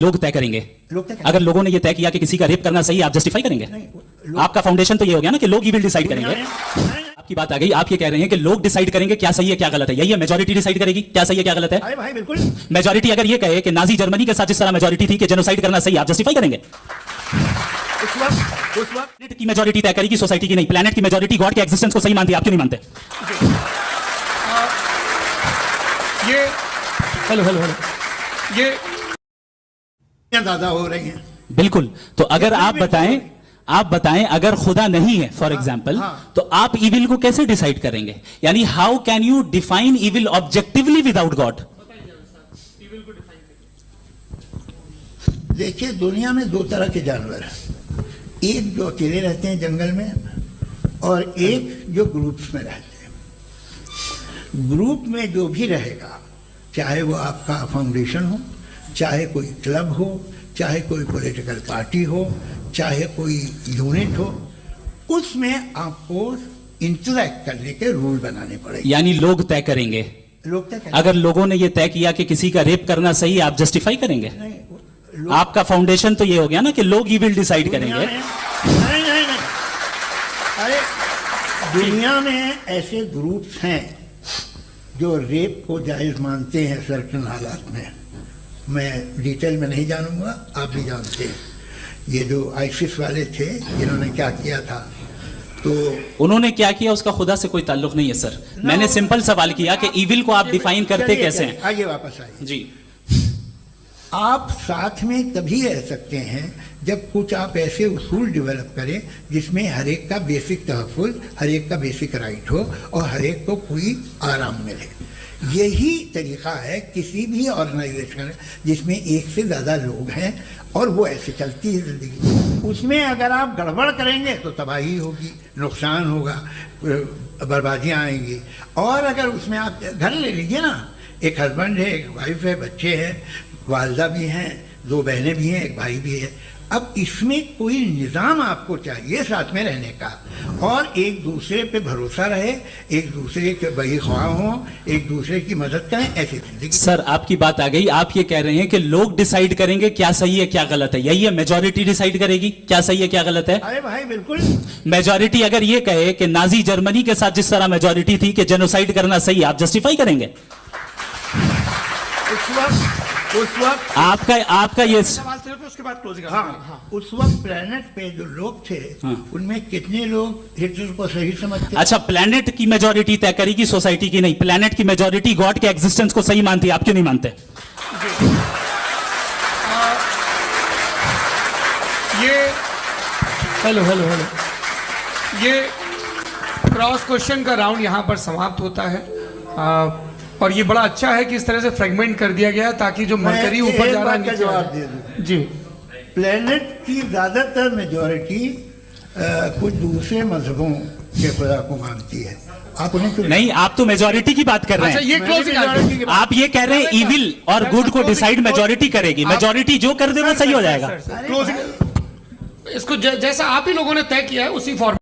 लोग तय करेंगे। अगर लोगों ने ये तय किया कि किसी का रेप करना सही है, आप जस्टिफाई करेंगे? आपका फाउंडेशन तो ये हो गया ना कि लोग ही विल डिसाइड करेंगे। आपकी बात आ गई, आप ये कह रहे हैं कि लोग डिसाइड करेंगे क्या सही है क्या गलत है, यही है? मेजॉरिटी डिसाइड करेगी क्या सही है क्या गलत है? अरे भाई बिल्कुल। मेजॉरिटी अगर ये कहे कि नाजी जर्मनी के साथ जिस तरह मेजॉरिटी थी कि जेनोसाइड करना सही, आप जस्टिफाई करेंगे? उस वक्त प्लेनेट की मेजॉरिटी तय करेगी, सोसाइटी की नहीं। प्लेनेट की मेजॉरिटी गॉड के एक्जिस्टेंस को सही मानती है, आप क्यों नहीं मानते? ये हेलो ये ज्यादा हो रही हैं। बिल्कुल। तो अगर आप बताएं अगर खुदा नहीं है फॉर एग्जाम्पल, तो आप इविल को कैसे डिसाइड करेंगे? यानी how can you define evil objectively without God? देखिए, दुनिया में दो तरह के जानवर हैं, एक जो अकेले रहते हैं जंगल में और एक जो ग्रुप्स में रहते हैं। ग्रुप में जो भी रहेगा, चाहे वो आपका फाउंडेशन हो, चाहे कोई क्लब हो, चाहे कोई पॉलिटिकल पार्टी हो, चाहे कोई यूनिट हो, उसमें आपको इंटरैक्ट करने के रूल बनाने पड़ेंगे। यानी लोग तय करेंगे। लोग तय करेंगे। अगर लोगों ने यह तय किया कि किसी का रेप करना सही है, आप जस्टिफाई करेंगे? नहीं, आपका फाउंडेशन तो ये हो गया ना कि लोग ही विल डिसाइड करेंगे। नहीं। अरे दुनिया में ऐसे ग्रुप्स हैं जो रेप को जायज मानते हैं सर्टेन हालात में। मैं डिटेल में नहीं जानूंगा, आप भी जानते हैं। ये जो आईसिस वाले थे, इन्होंने क्या किया था, तो उन्होंने क्या किया उसका खुदा से कोई ताल्लुक नहीं है सर। मैंने सिंपल सवाल किया कि इविल को आप डिफाइन करते कैसे हैं? आइए वापस आइए जी। आप साथ में तभी रह सकते हैं जब कुछ आप ऐसे उसूल डेवलप करें जिसमें हर एक का बेसिक तहफ़्फ़ुज़, हर एक का बेसिक राइट हो और हर एक को कोई आराम मिले। यही तरीका है किसी भी ऑर्गेनाइजेशन जिसमें एक से ज़्यादा लोग हैं और वो ऐसे चलती है ज़िंदगी। उसमें अगर आप गड़बड़ करेंगे तो तबाही होगी, नुकसान होगा, बर्बादियाँ आएंगी। और अगर उसमें आप घर ले लीजिए ना, एक हस्बैंड है, एक वाइफ है, बच्चे हैं, वालदा भी हैं, दो बहनें भी हैं, एक भाई भी है। अब इसमें कोई निज़ाम आपको चाहिए साथ में रहने का, और एक दूसरे पे भरोसा रहे, एक दूसरे के बहीख्वाह हों, एक दूसरे की मदद करें, ऐसी जिंदगी। सर आपकी बात आ गई, आप ये कह रहे हैं कि लोग डिसाइड करेंगे क्या सही है क्या गलत है, यही है? मेजॉरिटी डिसाइड करेगी क्या सही है क्या गलत है? अरे भाई बिल्कुल। मेजॉरिटी अगर ये कहे कि नाजी जर्मनी के साथ जिस तरह मेजॉरिटी थी कि जेनोसाइड करना सही, आप जस्टिफाई करेंगे? उस वक्त आपका ये सवाल सिर्फ उसके बाद क्लोजिंग। हाँ, उस वक्त प्लेनेट पे जो लोग थे, उनमें कितने लोग हिटलर को सही समझते? अच्छा, प्लेनेट की मेजॉरिटी तय करेगी, सोसाइटी की नहीं। प्लेनेट की मेजॉरिटी गॉड के एग्जिस्टेंस को सही मानती है, आप क्यों नहीं मानते? ये हेलो ये क्रॉस क्वेश्चन का राउंड यहाँ पर समाप्त होता है। और ये बड़ा अच्छा है कि इस तरह से फ्रेगमेंट कर दिया गया ताकि जो मरकरी ऊपर जा रहा है नीचे जवाब दे दूं जी। प्लेनेट की ज्यादातर मेजॉरिटी कुछ दूसरे मजहबों के खुदा को मानती है। आप उन्हें क्यों नहीं? आप तो मेजॉरिटी की बात कर रहे अच्छा, हैं। ये क्लोजिंग आप ये कह रहे हैं इविल और गुड को डिसाइड मेजॉरिटी करेगी, मेजॉरिटी जो कर दे वो सही हो जाएगा। क्लोजिंग इसको जैसा आप ही लोगों ने तय किया है उसी फॉर्म